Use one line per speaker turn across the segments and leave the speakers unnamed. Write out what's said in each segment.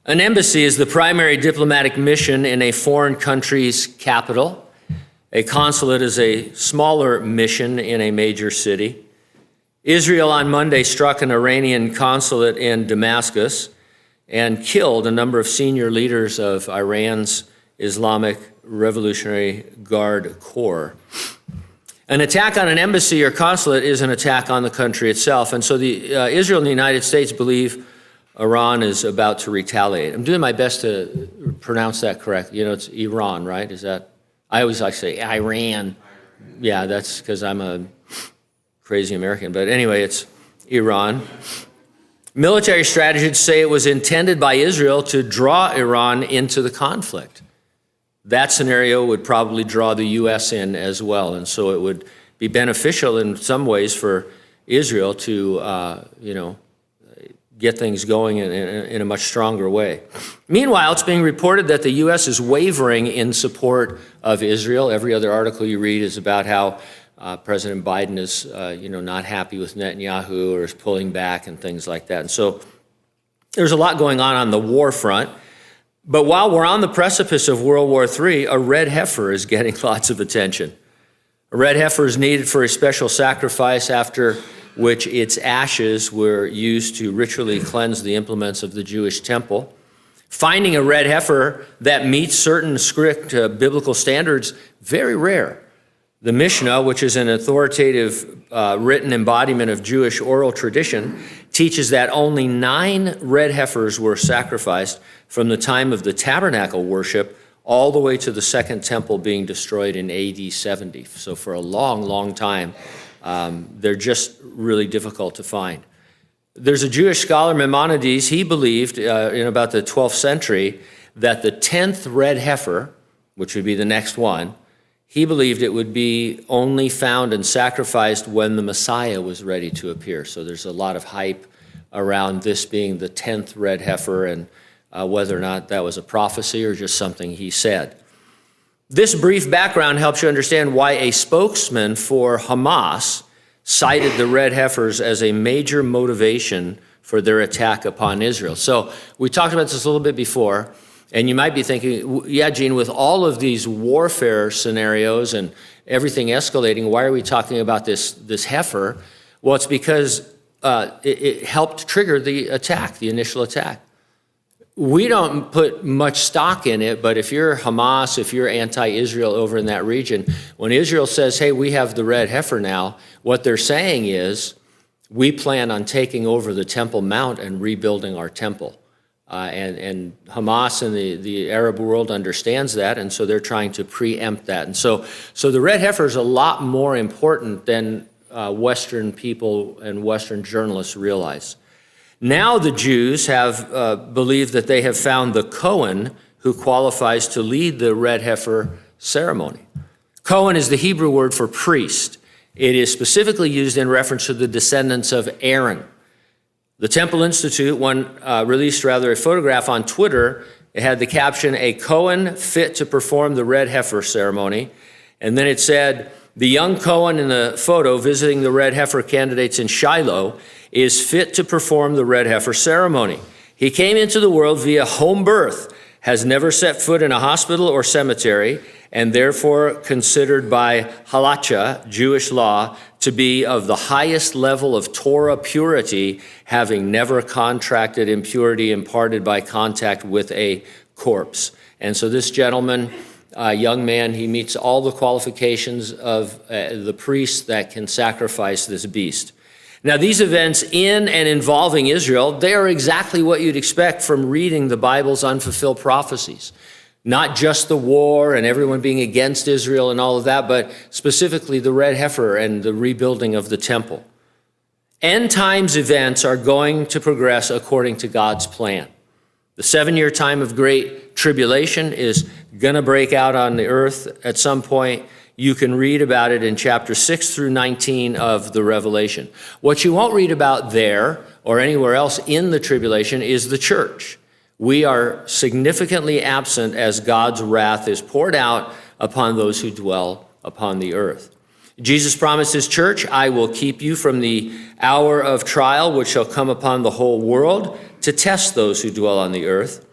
An embassy is the primary diplomatic mission in a foreign country's capital. A consulate is a smaller mission in a major city. Israel on Monday struck an Iranian consulate in Damascus and killed a number of senior leaders of Iran's Islamic Revolutionary Guard Corps. An attack on an embassy or consulate is an attack on the country itself. And so Israel and the United States believe Iran is about to retaliate. I'm doing my best to pronounce that correct. You know, it's Iran, right? Is that? I always like to say Iran. Yeah, that's because I'm a crazy American. But anyway, it's Iran. Military strategists say it was intended by Israel to draw Iran into the conflict. That scenario would probably draw the U.S. in as well. And so it would be beneficial in some ways for Israel to, get things going in a much stronger way. Meanwhile, it's being reported that the U.S. is wavering in support of Israel. Every other article you read is about how President Biden is, not happy with Netanyahu or is pulling back and things like that. And so there's a lot going on the war front. But while we're on the precipice of World War III, a red heifer is getting lots of attention. A red heifer is needed for a special sacrifice after which its ashes were used to ritually cleanse the implements of the Jewish temple. Finding a red heifer that meets certain strict biblical standards, very rare. The Mishnah, which is an authoritative written embodiment of Jewish oral tradition, teaches that only 9 red heifers were sacrificed from the time of the tabernacle worship all the way to the Second Temple being destroyed in AD 70. So for a long, long time, they're just really difficult to find. There's a Jewish scholar, Maimonides. He believed in about the 12th century that the 10th red heifer, which would be the next one, he believed it would be only found and sacrificed when the Messiah was ready to appear. So there's a lot of hype around this being the 10th red heifer and whether or not that was a prophecy or just something he said. This brief background helps you understand why a spokesman for Hamas cited the red heifers as a major motivation for their attack upon Israel. So we talked about this a little bit before, and you might be thinking, yeah, Gene, with all of these warfare scenarios and everything escalating, why are we talking about this heifer? Well, it's because it helped trigger the attack, the initial attack. We don't put much stock in it, but if you're Hamas, if you're anti-Israel over in that region, when Israel says, hey, we have the red heifer now, what they're saying is, we plan on taking over the Temple Mount and rebuilding our temple. And Hamas and the Arab world understands that, and so they're trying to preempt that. And so the red heifer is a lot more important than Western people and Western journalists realize. Now the Jews have believed that they have found the Kohen who qualifies to lead the red heifer ceremony. Kohen is the Hebrew word for priest. It is specifically used in reference to the descendants of Aaron. The Temple Institute released a photograph on Twitter. It had the caption, "A Kohen fit to perform the red heifer ceremony." And then it said, "The young Kohen in the photo visiting the red heifer candidates in Shiloh is fit to perform the red heifer ceremony. He came into the world via home birth, has never set foot in a hospital or cemetery, and therefore considered by halacha, Jewish law, to be of the highest level of Torah purity, having never contracted impurity imparted by contact with a corpse." And so this gentleman, young man, he meets all the qualifications of the priest that can sacrifice this beast. Now, these events in and involving Israel, they are exactly what you'd expect from reading the Bible's unfulfilled prophecies. Not just the war and everyone being against Israel and all of that, but specifically the red heifer and the rebuilding of the temple. End times events are going to progress according to God's plan. The 7-year time of great tribulation is going to break out on the earth at some point. You can read about it in chapter 6 through 19 of the Revelation. What you won't read about there or anywhere else in the tribulation is the church. We are significantly absent as God's wrath is poured out upon those who dwell upon the earth. Jesus promised his church, "I will keep you from the hour of trial which shall come upon the whole world to test those who dwell on the earth."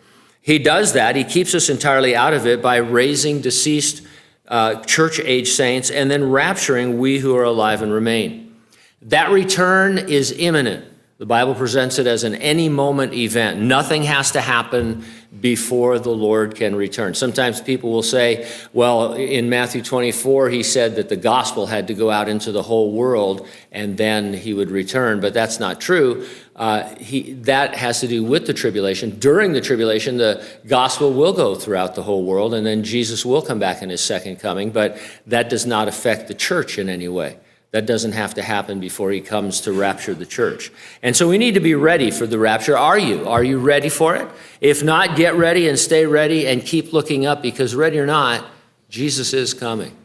He does that. He keeps us entirely out of it by raising deceased church-age saints and then rapturing we who are alive and remain. That return is imminent. The Bible presents it as an any moment event. Nothing has to happen before the Lord can return. Sometimes people will say, well, in Matthew 24, he said that the gospel had to go out into the whole world and then he would return. But that's not true. That has to do with the tribulation. During the tribulation, the gospel will go throughout the whole world, and then Jesus will come back in his second coming. But that does not affect the church in any way. That doesn't have to happen before he comes to rapture the church. And so we need to be ready for the rapture. Are you? Are you ready for it? If not, get ready and stay ready and keep looking up, because ready or not, Jesus is coming.